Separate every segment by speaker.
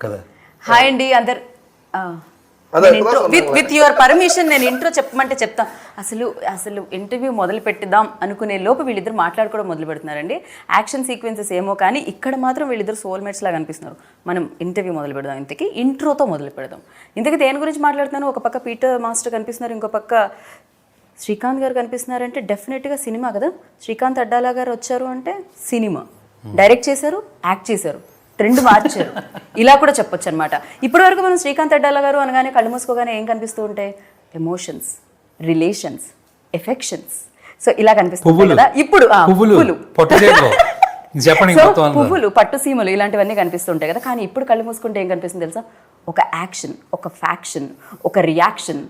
Speaker 1: కదా.
Speaker 2: హాయ్ అండి అందరు. విత్ యువర్ పర్మిషన్ నేను ఇంట్రో చెప్పమంటే చెప్తాం. అసలు ఇంటర్వ్యూ మొదలు పెట్టిద్దాం అనుకునే లోపు వీళ్ళిద్దరు మాట్లాడుకోవడం మొదలు పెడుతున్నారండి. యాక్షన్ సీక్వెన్సెస్ ఏమో కానీ ఇక్కడ మాత్రం వీళ్ళిద్దరు సోల్మేట్స్ లాగా అనిపిస్తున్నారు. మనం ఇంటర్వ్యూ మొదలు పెడదాం. ఇంతకీ ఇంట్రోతో మొదలు పెడదాం. ఇంతకీ దేని గురించి మాట్లాడుతున్నాను? ఒక పక్క పీటర్ మాస్టర్ కనిపిస్తున్నారు, ఇంకో పక్క శ్రీకాంత్ గారు కనిపిస్తున్నారంటే డెఫినెట్గా సినిమా కదా. శ్రీకాంత్ అడ్డాలా గారు వచ్చారు అంటే సినిమా. డైరెక్ట్ చేశారు, యాక్ట్ చేశారు, ట్రెండ్ మార్చారు, ఇలా కూడా చెప్పొచ్చు అనమాట. ఇప్పటి వరకు మనం శ్రీకాంత్ అడ్డాలా గారు అనగానే కళ్ళు మూసుకోగానే ఏం కనిపిస్తూ ఉంటాయి? ఎమోషన్స్, రిలేషన్స్, ఎఫెక్షన్స్, సో ఇలా కనిపిస్తుంది కదా. ఇప్పుడు పువ్వులు, పట్టు సీమలు ఇలాంటివన్నీ కనిపిస్తుంటాయి కదా. కానీ ఇప్పుడు కళ్ళు మూసుకుంటే ఏం కనిపిస్తుంది తెలుసా? ఒక యాక్షన్, ఒక ఫ్యాక్షన్, ఒక రియాక్షన్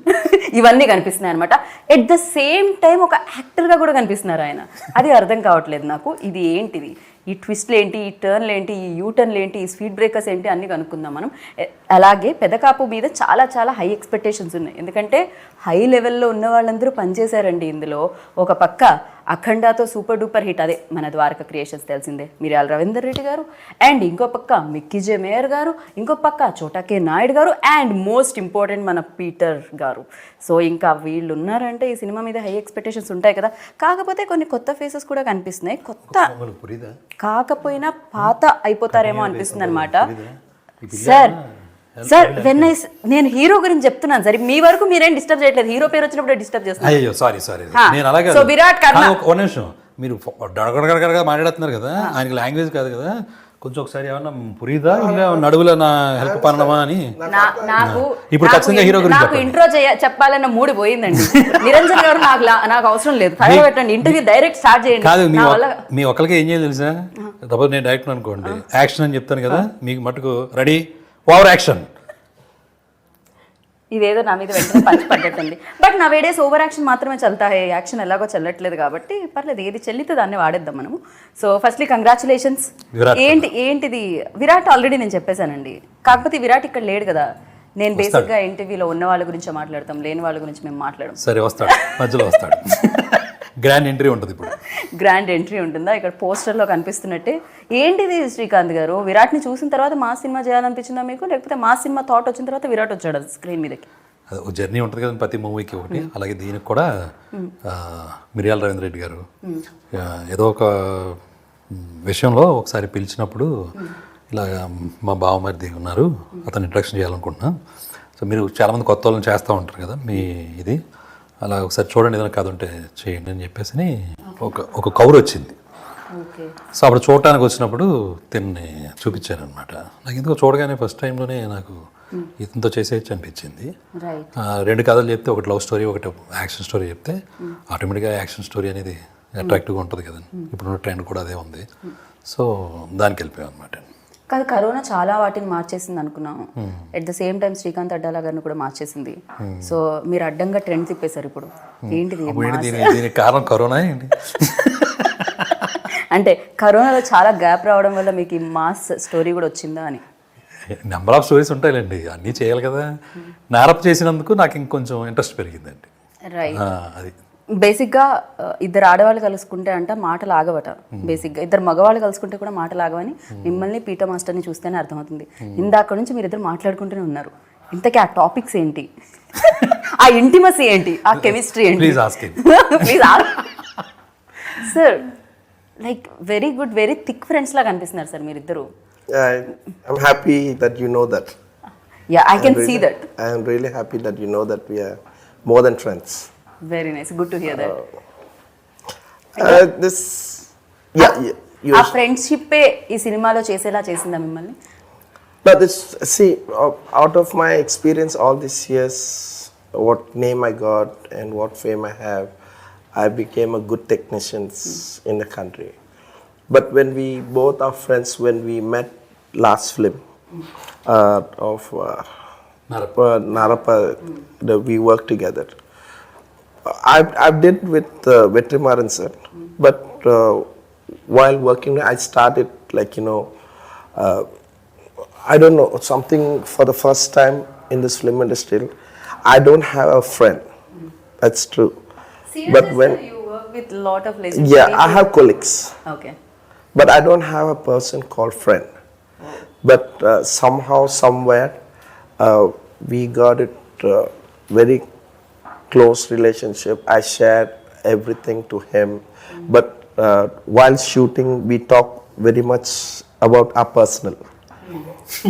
Speaker 2: ఇవన్నీ కనిపిస్తున్నాయి అనమాట. ఎట్ ద సేమ్ టైం ఒక యాక్టర్గా కూడా కనిపిస్తున్నారు ఆయన. అది అర్థం కావట్లేదు నాకు. ఇది ఏంటిది? ఈ ట్విస్ట్లు ఏంటి, ఈ టర్న్లు ఏంటి, ఈ యూటర్న్లు ఏంటి, ఈ స్పీడ్ బ్రేకర్స్ ఏంటి అన్నీ కనుక్కుందాం మనం. అలాగే పెద్దకాపు మీద చాలా చాలా హై ఎక్స్పెక్టేషన్స్ ఉన్నాయి. ఎందుకంటే హై లెవెల్లో ఉన్న వాళ్ళందరూ పనిచేశారండి ఇందులో. ఒక పక్క అఖండాతో సూపర్ డూపర్ హిట్, అదే మన ద్వారక క్రియేషన్స్ తెలిసిందే, మిర్యాల రవీందర్ రెడ్డి గారు, అండ్ ఇంకో పక్క మిక్కీ జే మేయర్ గారు, ఇంకో పక్క చోటా కే నాయుడు గారు, అండ్ మోస్ట్ ఇంపార్టెంట్ మన పీటర్ గారు. సో ఇంకా వీళ్ళు ఉన్నారంటే ఈ సినిమా మీద హై ఎక్స్పెక్టేషన్స్ ఉంటాయి కదా. కాకపోతే కొన్ని కొత్త ఫేసెస్ కూడా కనిపిస్తున్నాయి. కొత్త కాకపోయినా పాత అయిపోతారేమో అనిపిస్తుంది అనమాట. సార్ నేను హీరో గురించి చెప్తున్నాను సార్, మీ వరకు మీరేం డిస్టర్బ్ చేయట్లేదు. హీరో పేరు వచ్చినప్పుడు డిస్టర్బ్ చేస్తున్నారు. సో విరాట్
Speaker 1: మీరు మాట్లాడుతున్నారు కదా, ఆయనకి లాంగ్వేజ్ కాదు కదా, కొంచెం ఒకసారి ఏమన్నా పురీదా ఇలా నడువుల నా హెల్ప్ పనమా అని.
Speaker 2: నాకు
Speaker 1: ఇప్పుడు ఖచ్చితంగా హీరో గురించి
Speaker 2: నాకు ఇంట్రో చెప్పాలని మూడు పోయిందండి. నిరంజన్ గారు నాకు అవసరం లేదు, పెట్టండి, ఇంటర్వ్యూ డైరెక్ట్ స్టార్ట్ చేయండి.
Speaker 1: కాదు, మీ ఒక్కరికి ఏం చేయాలి తెలుసా? సపోజ్ నేను డైరెక్టర్ అనుకోండి, యాక్షన్ అని చెప్తాను కదా, మీకు మటుకు రెడీ ఓవర్ యాక్షన్,
Speaker 2: ఇదేదో నా మీద వెంటనే పంచి పడ్డట్టుంది. బట్ నా వేడేస్ ఓవర్ యాక్షన్ మాత్రమే చల్తా, యాక్షన్ ఎలాగో చెల్లట్లేదు కాబట్టి పర్లేదు, ఏది చెల్లితే దాన్ని వాడేద్దాం మనము. So firstly congratulations. ఏంటిది విరాట్ ఆల్రెడీ నేను చెప్పేశానండి. కాకపోతే విరాట్ ఇక్కడ లేడు కదా. నేను బేసిక్గా ఇంటర్వ్యూలో ఉన్న వాళ్ళ గురించి మాట్లాడతాం, లేని వాళ్ళ గురించి మేము మాట్లాడడం.
Speaker 1: సరే, వస్తాడు, మధ్యలో వస్తాడు. గ్రాండ్ ఎంట్రీ ఉంటుంది. ఇప్పుడు
Speaker 2: గ్రాండ్ ఎంట్రీ ఉంటుందా? ఇక్కడ పోస్టర్లో కనిపిస్తున్నట్టే. ఏంటిది శ్రీకాంత్ గారు, విరాట్ని చూసిన తర్వాత మా సినిమా చేయాలనిపించిందా మీకు, లేకపోతే మా సినిమా థాట్ వచ్చిన తర్వాత విరాట్ వచ్చాడు స్క్రీన్ మీదకి?
Speaker 1: అది ఒక జర్నీ ఉంటుంది కదా ప్రతి మూవీకి ఒకటి. అలాగే దీనికి కూడా మిర్యాల రవీంద్ర రెడ్డి గారు ఏదో ఒక విషయంలో ఒకసారి పిలిచినప్పుడు, ఇలాగ మా బావమరిది ఉన్నారు, అతను ఇంట్రడక్షన్ చేయాలనుకుంటున్నా, సో మీరు చాలామంది కొత్త వాళ్ళని చేస్తూ ఉంటారు కదా మీ ఇది, అలా ఒకసారి చూడండి, ఏదైనా కథ ఉంటే చేయండి అని చెప్పేసి ఒక కవర్ వచ్చింది. సో అప్పుడు చూడటానికి వచ్చినప్పుడు తిన్ని చూపించాను అనమాట. నాకు ఎందుకో చూడగానే ఫస్ట్ టైంలోనే నాకు ఇతనితో చేసేయచ్చు అనిపించింది. 2 కథలు చెప్తే, ఒకటి లవ్ స్టోరీ, ఒకటి యాక్షన్ స్టోరీ చెప్తే ఆటోమేటిక్గా యాక్షన్ స్టోరీ అనేది అట్రాక్టివ్గా ఉంటుంది కదా. ఇప్పుడున్న ట్రెండ్ కూడా అదే ఉంది. సో దానికి వెళ్ళిపోయాం అనమాట.
Speaker 2: కాదు, కరోనా చాలా వాటిని మార్చేసింది అనుకున్నాము. At the same time Srikanth Addala garu కూడా మార్చేసింది. సో మీరు అడ్డంగా ట్రెండ్ తిప్పేశారు. ఇప్పుడు ఏంటిది
Speaker 1: కారణం? కరోనా ఏంటి
Speaker 2: అంటే కరోనాలో చాలా గ్యాప్ రావడం వల్ల మీకు ఈ మాస్ స్టోరీ కూడా వచ్చిందా అని?
Speaker 1: నెంబర్ ఆఫ్ స్టోరీస్ ఉంటాయిలేండి, అన్నీ చేయాలి కదా. నారప్ చేసినందుకు నాకు ఇంకొంచెం ఇంట్రెస్ట్ పెరిగిందండి.
Speaker 2: రైట్.
Speaker 1: అది
Speaker 2: బేసిక్గా ఇద్దరు ఆడవాళ్ళు కలుసుకుంటే అంట మాటలు ఆగవట. బేసిక్గా ఇద్దరు మగవాళ్ళు కలుసుకుంటే కూడా మాటలు ఆగవని మిమ్మల్ని పీటర్ మాస్టర్ని చూస్తేనే అర్థమవుతుంది. ఇందాక నుంచి మీరు ఇద్దరు మాట్లాడుకుంటూనే ఉన్నారు. ఇంతకీ ఆ టాపిక్స్ ఏంటి, ఆ ఇంటిమసీ ఏంటి, ఆ కెమిస్ట్రీ ఏంటి? Please sir, like very good, very thick friends లాగా అనిపిస్తున్నారు సార్ మీరిద్దరు.
Speaker 3: I'm happy that you know that.
Speaker 2: Yeah, I can see that.
Speaker 3: I am really happy that you know that we are more than friends.
Speaker 2: Very nice, good to hear that.
Speaker 3: This
Speaker 2: ఆ friendship ఈ సినిమాలో చేసేలా చేసిందా మిమ్మల్ని?
Speaker 3: But this, see, out of my experience all these years, what name I got and what fame I have, I became a good technician in the country. But when we both are friends, when we met last film of Narapa, we worked together. I did with Vetrimaran sir, but while working, I started I don't know, something for the first time in this film industry. I don't have a friend. That's true.
Speaker 2: Seriously,
Speaker 3: but when
Speaker 2: sir, you work with a lot of legends.
Speaker 3: Yeah, I have colleagues.
Speaker 2: Okay.
Speaker 3: But I don't have a person called friend. but somehow, somewhere, we got it very close relationship. I shared everything to him, but while shooting, we talk very much about our personal.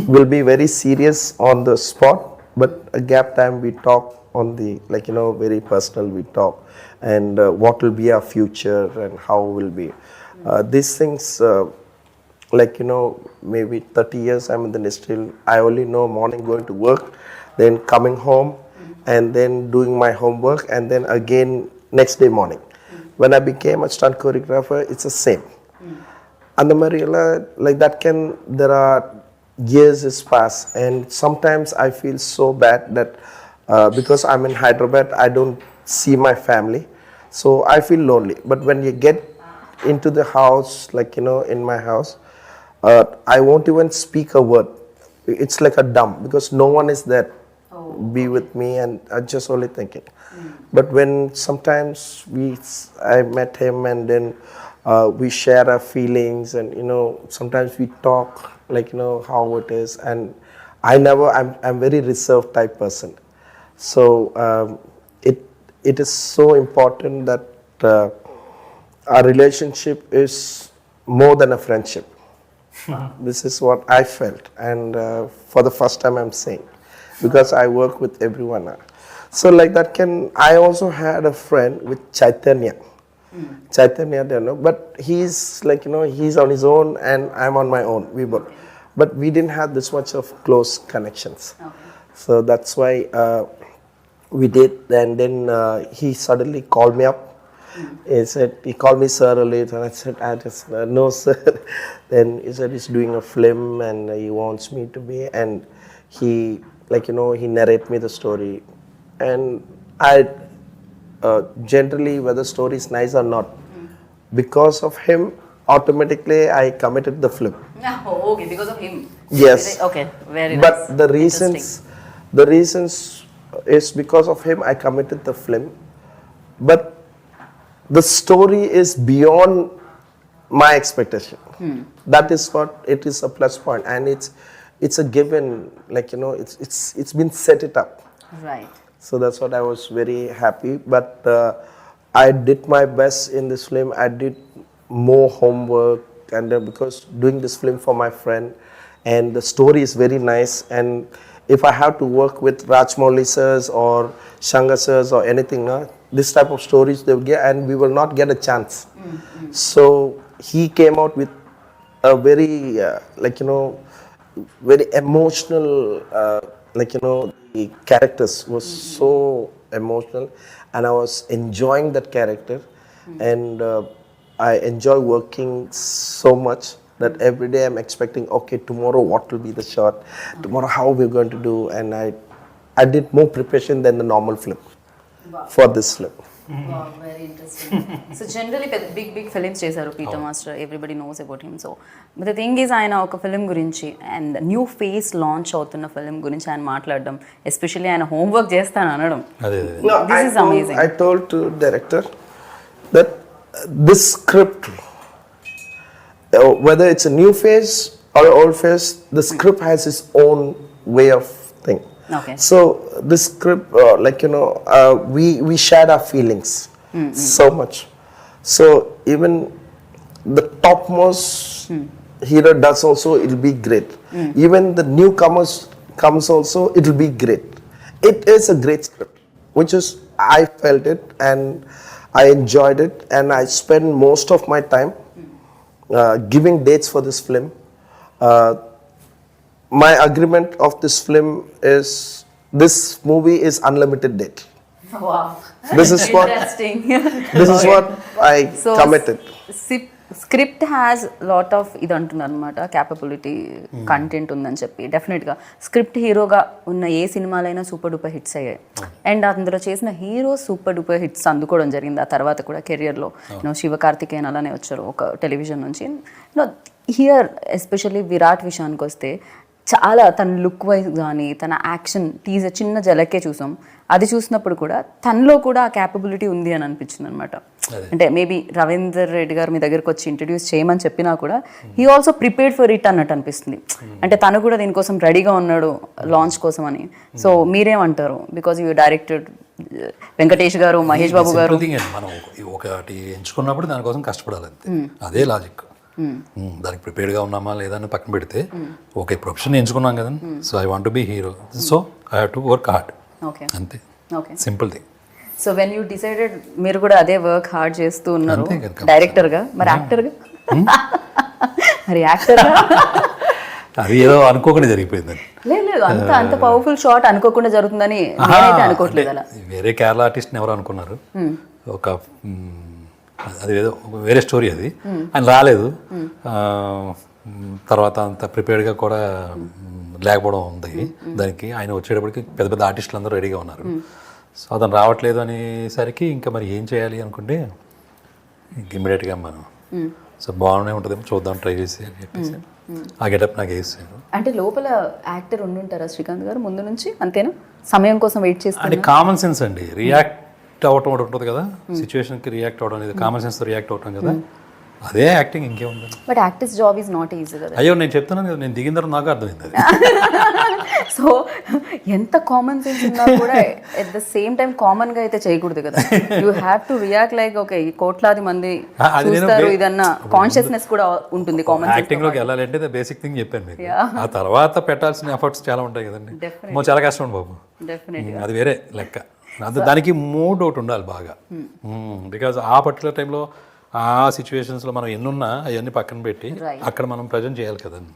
Speaker 3: We'll be very serious on the spot, but a gap time we talk on the, like, very personal we talk, and what will be our future and how will be. These things, like, maybe 30 years I'm in the industry, I only know morning going to work, then coming home, and then doing my homework, and then again next day morning. When I became a stunt choreographer, it's the same. And the Mariela, like that there are years has passed, and sometimes I feel so bad that because I'm in Hyderabad, I don't see my family, so I feel lonely. But when you get into the house, like, in my house, I won't even speak a word. It's like a dumb, because no one is there be with me, and I'm just only thinking. But when sometimes I met him, and then we share our feelings, and sometimes we talk, like, how it is. And I'm very reserved type person, so it is so important that our relationship is more than a friendship. This is what I felt, and for the first time I'm saying, because I work with everyone. So like that I also had a friend with Chaitanya. Chaitanya, I don't know, but he's like, he's on his own and I'm on my own. We both, but we didn't have this much of close connections. So that's why we did. And then he suddenly called me up. He called me sir earlier, and I said, no sir. Then he said he's doing a film and he wants me to be, and he, like, he narrate me the story, and I generally, whether story is nice or not, because of him, automatically I committed the film.
Speaker 2: Oh, okay, because of him.
Speaker 3: Yes.
Speaker 2: Okay, very
Speaker 3: but
Speaker 2: nice.
Speaker 3: the reasons is because of him I committed the film, but the story is beyond my expectation. That is what it is, a plus point, and it's a given, like, it's been set it up.
Speaker 2: Right.
Speaker 3: So that's what I was very happy. But I did my best in this film. I did more homework, and because doing this film for my friend, and the story is very nice. And if I have to work with Rajmouli sirs or Shankar sirs or anything, this type of stories they will get, and we will not get a chance. So he came out with a very, like, very emotional, like, the characters was so emotional, and I was enjoying that character. And I enjoy working so much that every day I'm expecting, okay, tomorrow what will be the shot, tomorrow how we're going to do. And I did more preparation than the normal film for this film.
Speaker 2: Wow, very interesting. So generally big films చేశారు Peter master, everybody knows about him. So but the thing is, ఆయన ఒక film గురించి and new face launch అవుతున్న film గురించి ఆయన మాట్లాడడం, especially ఆయన homework చేస్తాను అనడం, this is amazing.
Speaker 3: I told to director that this script, whether it's a new phase or old phase, the script has its own way of thing.
Speaker 2: Okay.
Speaker 3: So this script, like, we shared our feelings so much. So even the topmost hero does also, it'll be great. Even the newcomers comes also, it'll be great. It is a great script, which is, I felt it and I enjoyed it, and I spent most of my time giving dates for this film. My agreement of this film is, this movie is unlimited date.
Speaker 2: Wow.
Speaker 3: This is what
Speaker 2: interesting.
Speaker 3: This is what I committed.
Speaker 2: Script has lot of ఇది అంటున్నారు అనమాట, capability, content ఉందని చెప్పి. డెఫినెట్గా script హీరోగా ఉన్న ఏ సినిమాలైనా super duper hits అయ్యాయి, and అందులో చేసిన హీరో సూపర్ డూపర్ హిట్స్ అందుకోవడం జరిగింది. ఆ తర్వాత కూడా కెరియర్లో శివకార్తికేయన్ అలానే వచ్చారు ఒక టెలివిజన్ నుంచి. హియర్ ఎస్పెషల్లీ విరాట్ విషయానికి వస్తే, చాలా తన లుక్ వైజ్ కానీ తన యాక్షన్ టీజర్ చిన్న జలకే చూసాం, అది చూసినప్పుడు కూడా తనలో కూడా ఆ క్యాపబిలిటీ ఉంది అని అనిపించింది అనమాట. అంటే మేబీ రవీందర్ రెడ్డి గారు మీ దగ్గరకు వచ్చి ఇంట్రడ్యూస్ చేయమని చెప్పినా కూడా he also prepared for it అన్నట్టు అనిపిస్తుంది. అంటే తను కూడా దీనికోసం రెడీగా ఉన్నాడు లాంచ్ కోసం అని. సో మీరేమంటారు? బికాజ్ యూ డైరెక్టెడ్ వెంకటేష్ గారు, మహేష్ బాబు గారు.
Speaker 1: మనం ఒకటి ఎంచుకున్నప్పుడు దానికోసం కష్టపడాలి అంతే, అదే లాజిక్. దానికి ప్రిపేర్డ్గా ఉన్నామా లేదా అని పక్కన పెడితే ఓకే ప్రొఫెషన్ ఎంచుకున్నాం కదా, so I want be hero, so I have to work hard, అంతే, simple thing.
Speaker 2: So when you decided మీరు కూడా అదే వర్క్ హార్డ్ చేస్తూ ఉన్నారు డైరెక్టర్గా, మరి యాక్టర్గా మరి యాక్టర్గా
Speaker 1: అది ఏదో అనుకోకుండా జరిగిపోయిందని.
Speaker 2: లేదు అంత పవర్ఫుల్ షాట్ అనుకోకుండా జరుగుతుందని నేనైతే అనుకోవట్లేదు. అలా
Speaker 1: వేరే కేరళ ఆర్టిస్ట్ని ఎవరు అనుకున్నారు, ఒక అది ఏదో వేరే స్టోరీ, అది ఆయన రాలేదు. తర్వాత అంత ప్రిపేర్డ్గా కూడా లేకపోవడం ఉంది దానికి. ఆయన వచ్చేటప్పటికి పెద్ద పెద్ద ఆర్టిస్టులు అందరూ రెడీగా ఉన్నారు. సో అతను రావట్లేదు అనేసరికి ఇంకా మరి ఏం చేయాలి అనుకుంటే ఇంక ఇమ్మీడియట్గా మనం సో బాగానే ఉంటుందేమో చూద్దాం ట్రై చేసి అని చెప్పేసి ఆ గెటప్ నాకు వేసాను.
Speaker 2: అంటే లోపల యాక్టర్ ఉండుంటారా శ్రీకాంత్ గారు ముందు నుంచి, అంతేనా? సమయం కోసం వెయిట్ చేస్తాను.
Speaker 1: అంటే కామన్ సెన్స్ అండి, రియాక్ట్ అవటం ఒకటి ఉంటుంది కదా, సిచ్యువేషన్కి రియాక్ట్ అవడం అనేది కామన్ సెన్స్తో రియాక్ట్ అవటం కదా, అదే యాక్టింగ్, ఇంకేముంది.
Speaker 2: But actors job is not easy కదా.
Speaker 1: అయ్యో నేను చెప్తున్నాను కదా, నేను దిగిన తర్వాత నాకు అర్థమైంది అది.
Speaker 2: సో ఎంత కామన్ సెన్స్ ఉన్నా కూడా at the same time common గా అయితే చేయకూడదు కదా. You have to react like okay కోట్లాది మంది చూస్తారు ఇదన్నా కాన్షియస్నెస్ కూడా ఉంటుంది. కామన్
Speaker 1: యాక్టింగ్ లోకి వెళ్ళాలంటే బేసిక్ థింగ్ చెప్పాను మీకు. ఆ తర్వాత పెట్టాల్సిన ఎఫర్ట్స్ చాలా ఉంటాయి కదండి, చాలా కష్టం బాబు, అది వేరే లెక్క. దానికి మూడ్ ఒకటి ఉండాలి బాగా, బికాజ్ ఆ పర్టికులర్ టైంలో ఆ సిచ్యువేషన్స్లో మనం ఎన్నున్నా అవన్నీ పక్కన పెట్టి అక్కడ మనం ప్రజెంట్ చేయాలి కదండి.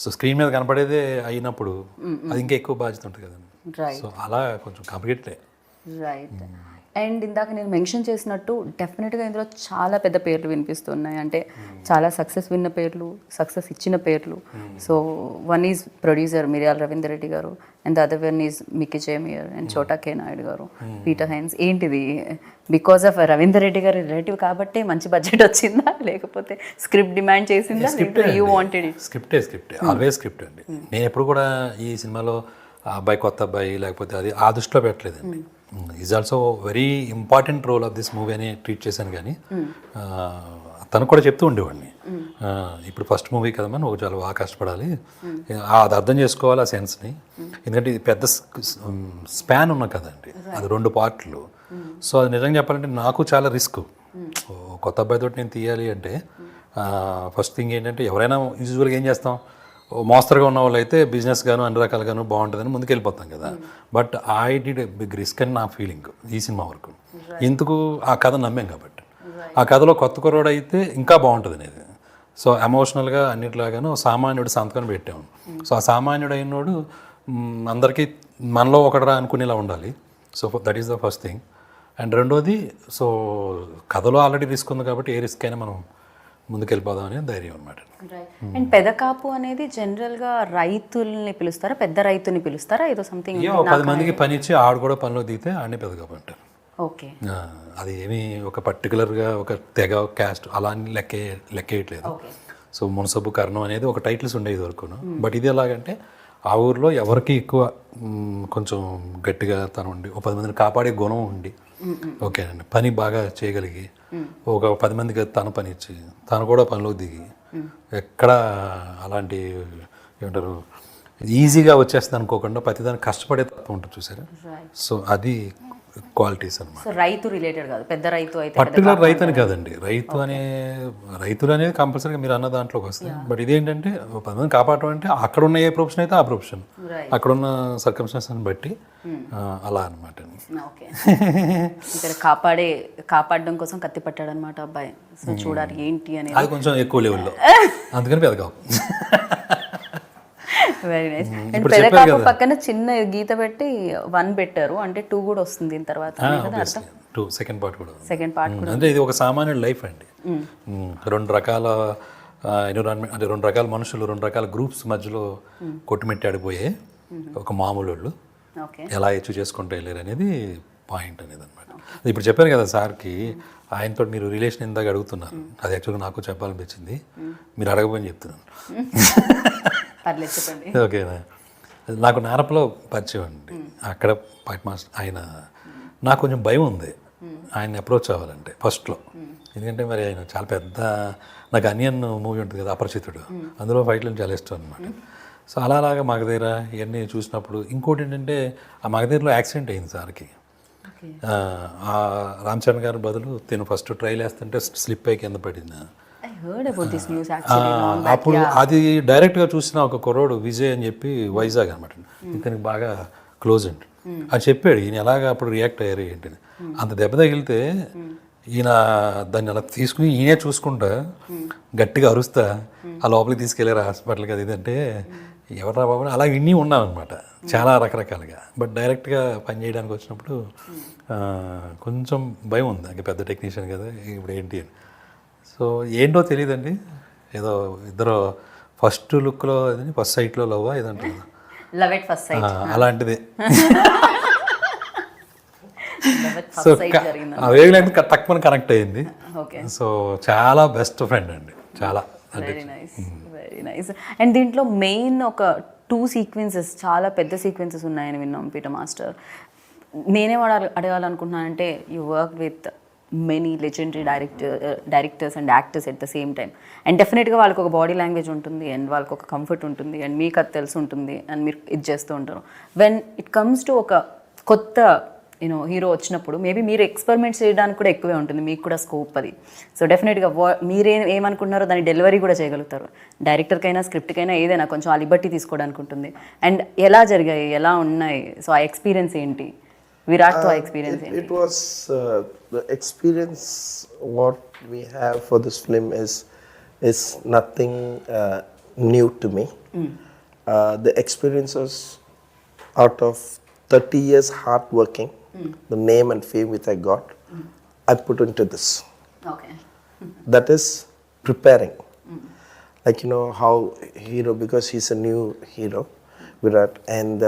Speaker 1: సో స్క్రీన్ మీద కనపడేదే అయినప్పుడు అది ఇంకా ఎక్కువ బాధ్యత ఉంటుంది కదండి. సో అలా కొంచెం కాంప్లికేటెడ్.
Speaker 2: రైట్. అండ్ ఇందాక నేను మెన్షన్ చేసినట్టు డెఫినెట్గా ఇందులో చాలా పెద్ద పేర్లు వినిపిస్తున్నాయి, అంటే చాలా సక్సెస్ విన్న పేర్లు, సక్సెస్ ఇచ్చిన పేర్లు. సో వన్ ఈజ్ ప్రొడ్యూసర్ మిరియాల Ravinder Reddy garu, and the other one is Mickey J Meyer and Chota K Naidu garu, Peter Hein. ఏంటిది బికాస్ ఆఫ్ రవీందర్ రెడ్డి గారి రిలేటివ్ కాబట్టి మంచి బడ్జెట్ వచ్చిందా, లేకపోతే స్క్రిప్ట్ డిమాండ్ చేసిందా, యూ వాంటెడ్ ఇట్?
Speaker 1: స్క్రిప్టే ఆల్వేస్ స్క్రిప్ట్ అండి. నేను ఎప్పుడు కూడా ఈ సినిమాలో ఆ అబ్బాయి కొత్త అబ్బాయి లేకపోతే అది ఆ దృష్టిలో పెట్టలేదండి. Is also very important role of this movie అని ట్రీట్ చేశాను. కానీ తను కూడా చెప్తూ ఉండేవాడిని, ఇప్పుడు ఫస్ట్ మూవీ కదమ్మా, నువ్వు చాలా బాగా కష్టపడాలి, అది అర్థం చేసుకోవాలి ఆ సెన్స్ని, ఎందుకంటే ఇది పెద్ద స్పాన్ ఉన్న కదండి, అది 2 పార్ట్లు. సో అది నిజంగా చెప్పాలంటే నాకు చాలా రిస్క్. కొత్త అబ్బాయితో నేను తీయాలి అంటే ఫస్ట్ థింగ్ ఏంటంటే, ఎవరైనా యూజువల్గా ఏం చేస్తాం, మోస్తరుగా ఉన్న వాళ్ళు అయితే బిజినెస్ గాను అన్ని రకాలుగాను బాగుంటుందని ముందుకు వెళ్ళిపోతాం కదా. But I did a big risk అని నా ఫీలింగ్ ఈ సినిమా వరకు. ఎందుకు, ఆ కథ నమ్మాం కాబట్టి. ఆ కథలో కొత్త కుర్రోడు అయితే ఇంకా బాగుంటుంది అనేది. సో ఎమోషనల్గా అన్నిట్లాగాను సామాన్యుడు సంతకం పెట్టాము. సో ఆ సామాన్యుడు అయినోడు అందరికీ మనలో ఒకడరా అనుకునేలా ఉండాలి. So that is the first thing. And రెండోది, సో కథలో ఆల్రెడీ రిస్క్ ఉంది కాబట్టి ఏ రిస్క్ అయినా మనం ముందుకెళ్ళిపోదాం అనే ధైర్యం అనమాట.
Speaker 2: అండ్ పెదకాపు అనేది జనరల్గా రైతుల్ని పిలుస్తారా, పెద్ద రైతుని పిలుస్తారా, ఏదో సంథింగ్
Speaker 1: 10 మందికి పని ఇచ్చి ఆడు కూడా పనిలో దిగితే ఆడనే పెదకాపు అంటారు.
Speaker 2: ఓకే,
Speaker 1: అది ఏమి ఒక పర్టికులర్గా ఒక తెగ క్యాస్ట్ అలా లెక్కేయట్లేదు. సో మునసబు కర్ణం అనేది ఒక టైటిల్స్ ఉండేది వరకును. బట్ ఇది ఎలాగంటే ఆ ఊరిలో ఎవరికి ఎక్కువ కొంచెం గట్టిగా తను ఉండి ఒక 10 మందిని కాపాడే గుణం ఉండి, ఓకేనండి, పని బాగా చేయగలిగి ఒక 10 మందికి తన పని ఇచ్చి తను కూడా పనిలో దిగి, ఎక్కడ అలాంటి ఏమంటారు ఈజీగా వచ్చేస్తుంది అనుకోకుండా ప్రతిదానికి కష్టపడే తప్ప ఉంటుంది చూసారా. సో అది క్వాలిటీస్ అనమాట.
Speaker 2: రైతు రిలేటెడ్ కాదు, పెద్ద రైతు అయితే
Speaker 1: పర్టికులర్ రైతు అని కాదండి, రైతులు అనేది కంపల్సరీగా మీరు అన్న దాంట్లోకి వస్తుంది. బట్ ఇదేంటంటే 10 మంది కాపాడటం అంటే అక్కడ ఉన్న ఏ ప్రొఫెషన్ అయితే ఆ ప్రొఫెషన్, అక్కడ ఉన్న సర్కమ్స్టెన్సెస్ని బట్టి అలా అనమాట.
Speaker 2: ఇక్కడ కాపాడడం కోసం కత్తి పట్టాడు అనమాట అబ్బాయి. సో చూడాలి ఏంటి అనేది,
Speaker 1: అది కొంచెం ఎక్కువ లెవెల్లో, అందుకని Pedakapu.
Speaker 2: Very nice. And Pedakapu పక్కన చిన్న గీత పెట్టి 1 పెట్టారు, అంటే 2 కూడా వస్తుంది దీని తర్వాత.
Speaker 1: సెకండ్ పార్ట్ కూడా
Speaker 2: అంటే
Speaker 1: ఇది ఒక సామాన్యుడి లైఫ్ అండి. 2 రకాల ఎన్విరాన్మెంట్, అంటే 2 రకాల మనుషులు, 2 రకాల గ్రూప్స్ మధ్యలో కొట్టుమిట్టాడిపోయే ఒక మామూలు వాళ్ళు ఎలా అచీవ్ చేసుకుంటూ వెళ్ళారు అనేది పాయింట్ అనేది అనమాట. ఇప్పుడు చెప్పాను కదా సార్కి, ఆయనతో మీరు రిలేషన్ ఇందాక అడుగుతున్నారు, అది యాక్చువల్గా నాకు చెప్పాలనిపించింది, మీరు అడగబోని చెప్తున్నాను.
Speaker 2: పర్లేదు చెప్పండి.
Speaker 1: ఓకేనా, నాకు నారపలో పరిచయం అండి. అక్కడ ఫైట్ మాస్టర్ ఆయన, నాకు కొంచెం భయం ఉంది ఆయన అప్రోచ్ అవ్వాలంటే ఫస్ట్లో. ఎందుకంటే మరి ఆయన చాలా పెద్ద, నాకు అనియన్ మూవీ ఉంటుంది కదా అపరిచితుడు, అందులో ఫైట్లు చాలా ఇష్టం అనమాట. సో అలాగా మగధీర ఇవన్నీ చూసినప్పుడు, ఇంకోటి ఏంటంటే ఆ మగధీరలో యాక్సిడెంట్ అయింది సార్కి. ఆ రామ్ చరణ్ గారి బదులు తిను ఫస్ట్ ట్రైల్ వేస్తుంటే స్లిప్ అయి కింద పడింది. అప్పుడు అది డైరెక్ట్గా చూసిన ఒక కుర్రోడు విజయ్ అని చెప్పి వైజాగ్ అనమాట, ఇతనికి బాగా క్లోజ్ అండి. అది చెప్పాడు ఈయన ఎలాగ అప్పుడు రియాక్ట్ అయ్యారు ఏంటని. అంత దెబ్బ తగిలితే ఈయన దాన్ని అలా తీసుకుని ఈయనే చూసుకుంటా గట్టిగా అరుస్తా ఆ లోపలికి తీసుకెళ్ళారు హాస్పిటల్కి. అది ఇదంటే ఎవరా బాబు అలా విన్నీ ఉన్నాం అనమాట చాలా రకరకాలుగా. బట్ డైరెక్ట్గా పని చేయడానికి వచ్చినప్పుడు కొంచెం భయం ఉంది, ఇంకా పెద్ద టెక్నీషియన్ కదా ఇప్పుడు ఏంటి అని. సో ఏంటో తెలియదండి, ఏదో ఇద్దరు ఫస్ట్ లుక్లో ఫస్ట్ సైట్లో లవ్ ఏదంటే అలాంటిది. సో ఆ వేవ్ లెంగ్త్ తక్కువ కనెక్ట్ అయ్యింది. సో చాలా బెస్ట్ ఫ్రెండ్ అండి, చాలా.
Speaker 2: Very nice. అండ్ దీంట్లో మెయిన్ ఒక 2 సీక్వెన్సెస్, చాలా పెద్ద సీక్వెన్సెస్ ఉన్నాయని విన్నాం పీటర్ మాస్టర్. నేనేం అడగాలనుకుంటున్నానంటే, you work with many legendary directors and actors at the same time. And డెఫినెట్గా వాళ్ళకి ఒక బాడీ లాంగ్వేజ్ ఉంటుంది, అండ్ వాళ్ళకి ఒక కంఫర్ట్ ఉంటుంది, అండ్ మీకు అది తెలిసి ఉంటుంది, అండ్ మీరు ఇది చేస్తూ ఉంటారు. వెన్ ఇట్ కమ్స్ టు ఒక కొత్త హీరో వచ్చినప్పుడు మేబీ మీరు ఎక్స్పెరిమెంట్స్ చేయడానికి కూడా ఎక్కువే ఉంటుంది, మీకు కూడా స్కోప్ అది. సో డెఫినెట్గా ఏమనుకుంటున్నారో దాన్ని డెలివరీ కూడా చేయగలుగుతారు. డైరెక్టర్కైనా స్క్రిప్ట్కైనా ఏదైనా కొంచెం ఆ లిబర్టీ తీసుకోవడానికి ఉంటుంది. అండ్ ఎలా జరిగాయి, ఎలా ఉన్నాయి, సో ఆ ఎక్స్పీరియన్స్ ఏంటి విరాట్తో? ఆ ఎక్స్పీరియన్స్ ఏంటి?
Speaker 3: It was the experience what we have for this film is nothing new to me. The experiences out of 30 years hard working, the name and fame which I got, I put into this.
Speaker 2: Okay.
Speaker 3: That is preparing. Like how hero, because he's a new hero, Virat, and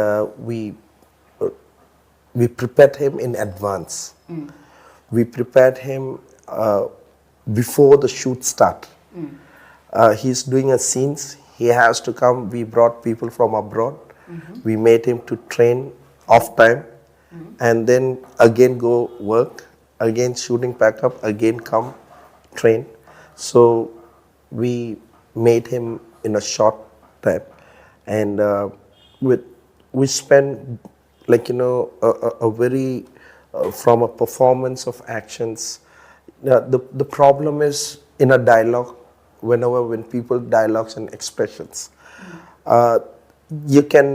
Speaker 3: we prepared him in advance. We prepared him before the shoot start. He's doing a scenes. He has to come. We brought people from abroad. We made him to train off time, and then again go work, again shooting back up, again come train. So we made him in a short time, and we spent a very from a performance of actions. The problem is in a dialogue, when people dialogues and expressions, you can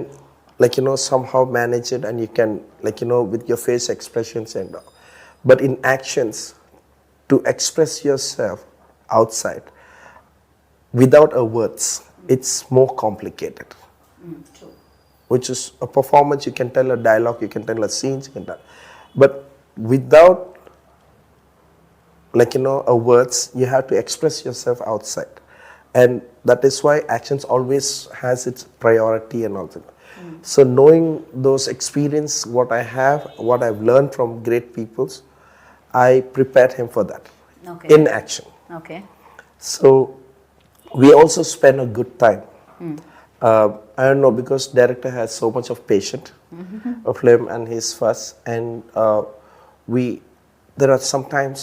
Speaker 3: somehow manage it, and you can with your face expressions and all. But in actions, to express yourself outside without a words, it's more complicated.
Speaker 2: True.
Speaker 3: Which is a performance, you can tell a dialogue, you can tell a scenes, you can tell. But without a words, you have to express yourself outside. And that is why actions always has its priority and all that. So knowing those experience, what I have, what I've learned from great peoples, I prepared him for that.
Speaker 2: Okay.
Speaker 3: In action.
Speaker 2: Okay.
Speaker 3: So we also spend a good time. I don't know, because director has so much of patience of him and his fuss, and there are sometimes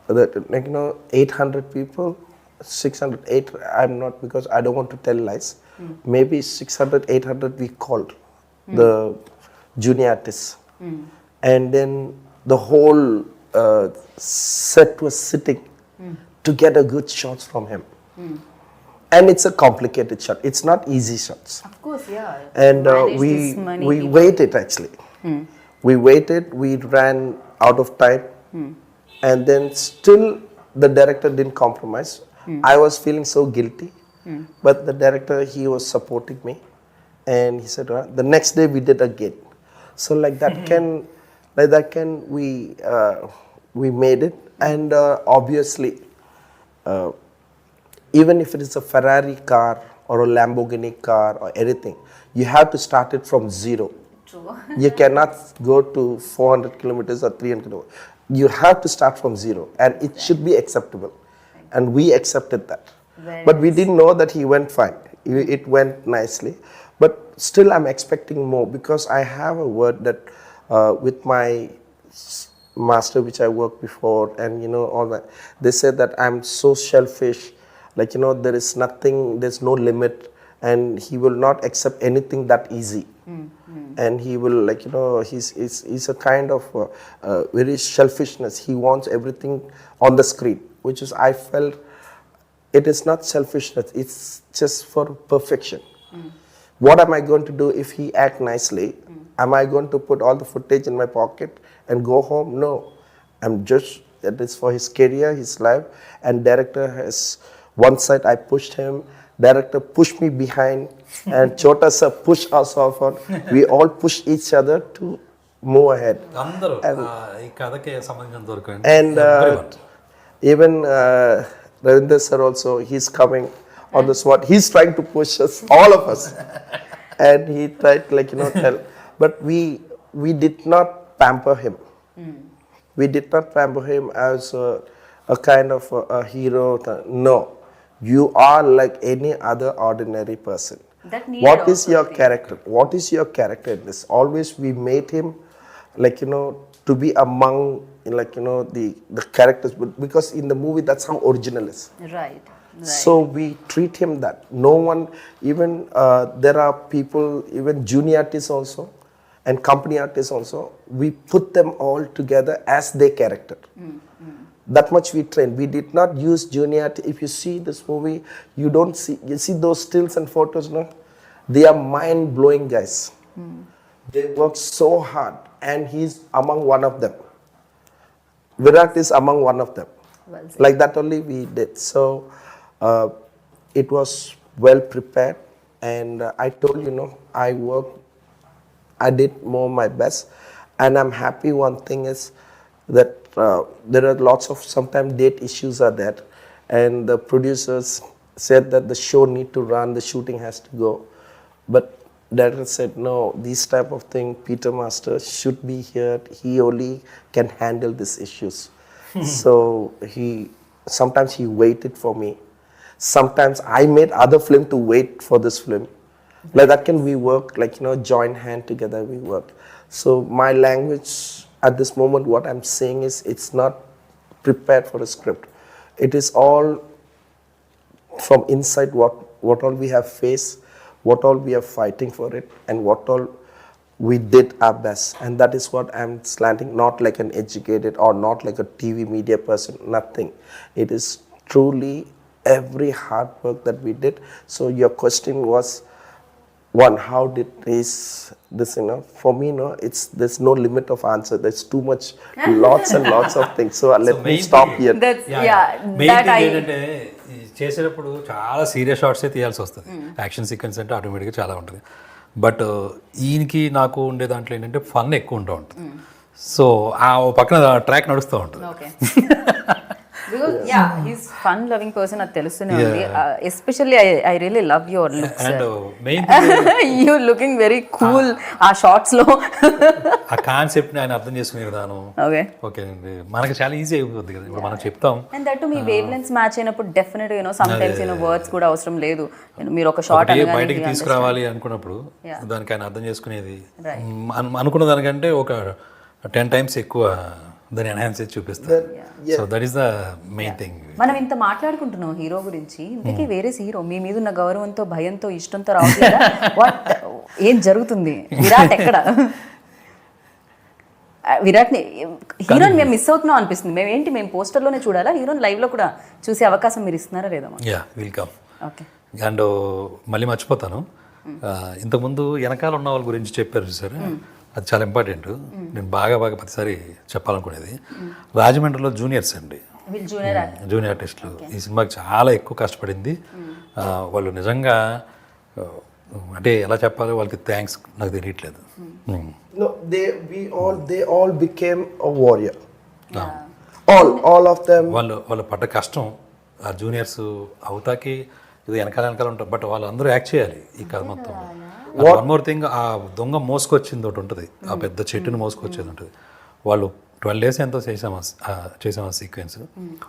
Speaker 3: that 800 people, 600, 800, I'm not, because I don't want to tell lies. Maybe 600, 800 we called the junior artists, and then the whole set was sitting to get a good shots from him. And it's a complicated shot. It's not easy shots.
Speaker 2: Of course, yeah.
Speaker 3: And we waited actually. We waited. We ran out of time, and then still the director didn't compromise. I was feeling so guilty, but the director, he was supporting me, and he said, the next day we did again. So like that can we made it, and obviously. Even if it is a Ferrari car or a Lamborghini car or anything, you have to start it from zero.
Speaker 2: True.
Speaker 3: You cannot go to 400 kilometers or 300 kilometers. You have to start from zero, and it should be acceptable. And we accepted that. But we didn't know that he went fine. It went nicely, but still I'm expecting more because I have a word that with my master which I worked before, and you know all that. They said that I'm so selfish, like you know there is nothing, there's no limit, and he will not accept anything that easy. And he will, like you know, he's a kind of very selfishness. He wants everything on the screen, which is I felt it is not selfishness. It's just for perfection. What am I going to do if he act nicely? Am I going to put all the footage in my pocket and go home? No, I'm just, that is for his career, his life, and director has one side I pushed him, director pushed me behind, and Chota sir pushed us off on. We all push each other to move ahead.
Speaker 1: అందరూ ఈ కథకి సంబంధించిన దొరకండి.
Speaker 3: And even Ravindra sir also, he's coming on the spot. He's trying to push us, all of us. And he tried, like, you know, tell. But we did not pamper him. We did not pamper him as a kind of a hero. No. You are like any other ordinary person. What is your character? What is your character in this? Always we made him, like, you know, to be among, like, you know, the characters. Because in the movie, that's how original is.
Speaker 2: Right.
Speaker 3: So we treat him that. No one, even there are people, even junior artists also, and company artists also, we put them all together as their character. That much we trained. We did not use junior. If you see this movie, you don't see, you see those stills and photos, no? They are mind-blowing guys. They work so hard, and he's among one of them. Virat is among one of them.
Speaker 2: Well said.
Speaker 3: Like that only we did. So it was well prepared, and I told you know, I worked, I did more my best, and I'm happy. One thing is that there are lots of sometimes date issues are there, and the producers said that the show need to run, the shooting has to go, but director said no, these type of thing Peter Master should be here, he only can handle these issues. So he sometimes he waited for me, sometimes I made other film to wait for this film. Like that can we work, like you know, join hand together we work. So my language at this moment, what I'm saying is, it's not prepared for a script. It is all from inside what all we have faced, what all we are fighting for it, and what all we did our best. And that is what I'm slanting, not like an educated or not like a TV media person, nothing. It is truly every hard work that we did. So your question was, one, how did this, you know, for me, no, there's no limit of answer. There's too much, lots and lots of things. So let me stop here.
Speaker 2: That's,
Speaker 1: main
Speaker 2: that
Speaker 1: thing
Speaker 2: I
Speaker 1: ఏంటంటే చేసేటప్పుడు చాలా serious షాట్సే తీయాల్సి వస్తుంది. Action sequence అంటే ఆటోమేటిక్గా చాలా ఉంటుంది. But ఈయనకి నాకు ఉండే దాంట్లో ఏంటంటే ఫన్ ఎక్కువ ఉంటూ ఉంటుంది. సో ఆ పక్కన ట్రాక్ నడుస్తూ ఉంటుంది.
Speaker 2: okay. Because he's fun loving person, అది తెలుస్తూనే ఉంది. Especially I really love your looks.
Speaker 1: And main
Speaker 2: You looking very cool ఆ షార్ట్స్ లో.
Speaker 1: ఆ కాన్సెప్ట్ని ఆయన అర్థం చేసుకునే విధానం ఓకే అండి, మనకి చాలా ఈజీ అయిపోతుంది కదా. ఇప్పుడు మనం చెప్తాం,
Speaker 2: and that me wavelengths match అయినప్పుడు definite you know sometimes you know words కూడా అవసరం లేదు. మీరు ఒక షార్ట్ అనగానే
Speaker 1: బయటికి తీసుకురావాలి అనుకున్నప్పుడు దానికి ఆయన అర్థం చేసుకునేది అనుకున్న దానికంటే ఒక 10 times ఎక్కువ దాన్ని ఎన్హాన్స్ చేసి చూపిస్తారు. So that is the main thing.
Speaker 2: మనం ఇంత మాట్లాడుకుంటున్నాం హీరో గురించి, ఇంతకీ వేరే హీరో మీ మీద ఉన్న గౌరవంతో, భయంతో, ఇష్టంతో రావట్లేదా? వాట్ ఏం జరుగుతుంది? విరాట్ ఎక్కడ? విరాట్ని హీరోని మేము మిస్ అవుతున్నాం అనిపిస్తుంది. మేము పోస్టర్లోనే చూడాలా, హీరోని లైవ్లో కూడా చూసే అవకాశం మీరు ఇస్తున్నారా లేదా?
Speaker 1: వెల్కమ్.
Speaker 2: ఓకే.
Speaker 1: అండ్ మళ్ళీ మర్చిపోతాను, ఇంతకుముందు వెనకాల ఉన్న వాళ్ళ గురించి చెప్పారు చూసారు, అది చాలా ఇంపార్టెంట్. నేను బాగా ప్రతిసారి చెప్పాలనుకునేది, రాజమండ్రిలో జూనియర్స్ అండి, జూనియర్ ఆర్టిస్టులు ఈ సినిమాకి చాలా ఎక్కువ కష్టపడింది. వాళ్ళు నిజంగా అంటే ఎలా చెప్పాలో వాళ్ళకి థ్యాంక్స్ నాకు తెలియట్లేదు.
Speaker 3: No, they all became a warrior. All of them.
Speaker 1: వాళ్ళు పడ్డ కష్టం, ఆ జూనియర్స్ అవుతాకి ఇది వెనకాల ఉంటారు, బట్ వాళ్ళందరూ యాక్ట్ చేయాలి ఈ కథ మొత్తం. వన్ మోర్ థింగ్, ఆ దొంగ మోసుకొచ్చింది ఒకటి ఉంటుంది, ఆ పెద్ద చెట్టుని మోసుకొచ్చేది ఉంటుంది. వాళ్ళు 12 days ఎంతో చేసాము ఆ సీక్వెన్స్.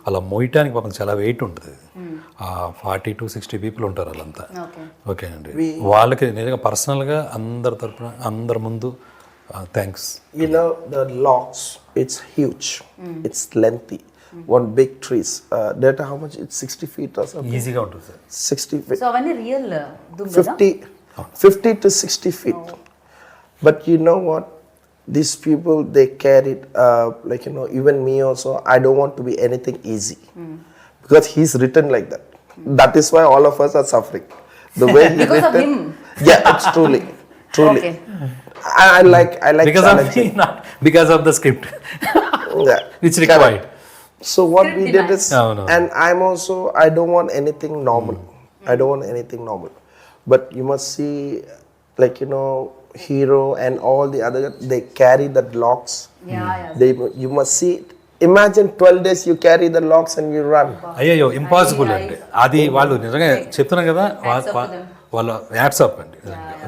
Speaker 1: అలా మోయటానికి పాపం చాలా వెయిట్ ఉంటుంది. 40 to 60 పీపుల్ ఉంటారు వాళ్ళంతా. ఓకేనండి, వాళ్ళకి నిజంగా పర్సనల్గా అందరి తరపున అందరి ముందు thanks.
Speaker 3: You know, the logs, it's huge, it's lengthy. One big trees. Data how much? It's 60 feet or something.
Speaker 1: ఈజీగా ఉంటుంది సార్.
Speaker 3: 60 feet.
Speaker 2: సో అవన్నీ real
Speaker 3: 50 to 60 feet. But you know what? These people, they carried, like, you know, even me also, I don't want to be anything easy. Because he's written like that. That is why all of us are suffering. The way he
Speaker 2: Because of
Speaker 3: written.
Speaker 2: him.
Speaker 3: Yeah, it's truly.
Speaker 2: Okay.
Speaker 3: I like
Speaker 1: Because of
Speaker 3: challenging.
Speaker 1: me, not because of the script
Speaker 3: Yeah.
Speaker 1: which required.
Speaker 3: So what we did is,
Speaker 1: No.
Speaker 3: and I'm also, I don't want anything normal. I don't want anything normal. But you must see, like, you know, Hero and all the other, they carry the logs. You must see it. Imagine 12 days you carry the logs and you run.
Speaker 1: అయ్యో impossible అండి అది. వాళ్ళు నిజంగా చెప్తున్నాం కదా, వాళ్ళ adds up అండి.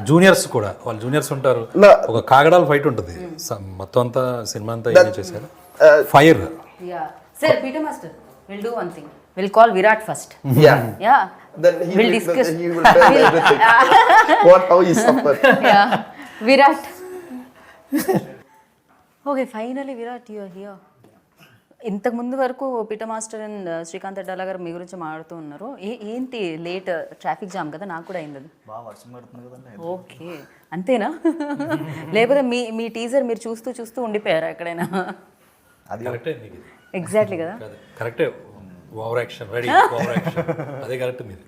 Speaker 1: Juniors కూడా, వాళ్ళు జూనియర్స్ ఉంటారు. ఒక కాగడాల ఫైట్ ఉంటుంది మొత్తం అంతా, సినిమా అంతా ఏం చేశారు. Fire.
Speaker 2: Sir, Peter Master, we'll do one thing. We'll call Virat first. Yeah.
Speaker 3: Then he
Speaker 2: We'll
Speaker 3: will,
Speaker 2: discuss.
Speaker 3: he will tell everything. How he suffered.
Speaker 2: Yeah. Virat. Okay, finally Virat, you are here. ఇంతకు ముందు వరకు Peter master and Srikanth Addala గారు మీ గురించి మాట్లాడుతూ ఉన్నారు. ఏంటి late? Traffic jam కదా, నాకు కూడా అయింది అది.
Speaker 4: బాగా వర్షం పడుతుంది కదండి.
Speaker 2: ఓకే, అంతేనా? లేకపోతే మీ టీజర్ మీరు చూస్తూ చూస్తూ ఉండిపోయారా ఎక్కడైనా?
Speaker 4: అది
Speaker 1: కరెక్టే,
Speaker 2: ఎగ్జాక్ట్లీ కదా,
Speaker 1: కరెక్టే. Over action, ready over action, అదే కరెక్ట్ మీది.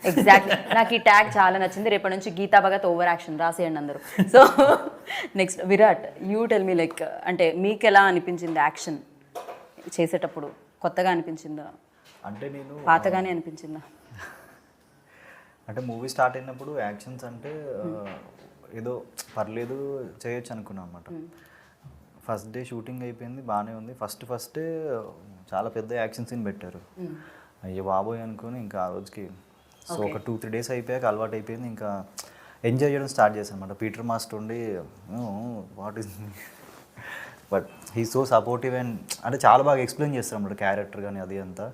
Speaker 2: ఎగ్జాక్ట్లీ. నాకు ఈ ట్యాగ్ చాలా నచ్చింది. రేపటి నుంచి గీతా భగత్ ఓవర్ యాక్షన్ రాసేయండి అందరూ. So next Virat, you tell me, like అంటే మీకు ఎలా అనిపించింది యాక్షన్ చేసేటప్పుడు? కొత్తగా అనిపించిందా,
Speaker 4: అంటే నేను
Speaker 2: పాతగానే అనిపించిందా?
Speaker 4: అంటే మూవీ స్టార్ట్ అయినప్పుడు యాక్షన్స్ అంటే ఏదో పర్లేదు చేయొచ్చు అనుకున్నాను అనమాట. ఫస్ట్ డే షూటింగ్ అయిపోయింది, బాగానే ఉంది. ఫస్ట్ చాలా పెద్ద యాక్షన్ సీన్ పెట్టారు. అయ్యో బాబోయ్ అనుకుని ఇంకా ఆ రోజుకి, సో ఒక 2-3 days అయిపోయాక అలవాటు అయిపోయింది. ఇంకా ఎంజాయ్ చేయడం స్టార్ట్ చేశాను అనమాట. పీటర్ మాస్టర్ ఉండి what is, but he so supportive and అంటే చాలా బాగా ఎక్స్ప్లెయిన్ చేస్తారు అన్నమాట క్యారెక్టర్ కానీ అది అంతా.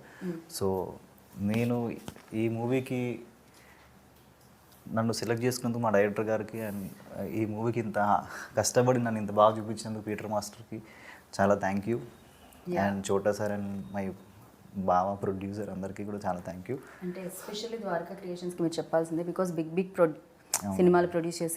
Speaker 4: సో నేను ఈ మూవీకి నన్ను సెలెక్ట్ చేసుకున్నందుకు మా డైరెక్టర్ గారికి అండ్ ఈ మూవీకి ఇంత కష్టపడి నన్ను ఇంత బాగా చూపించినందుకు పీటర్ మాస్టర్కి చాలా థ్యాంక్ యూ. అండ్ చోటా సార్ అండ్ మై బావ ప్రొడ్యూసర్ అందరికీ కూడా చాలా థ్యాంక్ యూ.
Speaker 2: అంటే ఎస్పెషల్లీ ద్వారకా క్రియేషన్స్కి మీరు చెప్పాల్సిందే, బికాస్ బిగ్ సినిమాలు ప్రొడ్యూస్ చేసే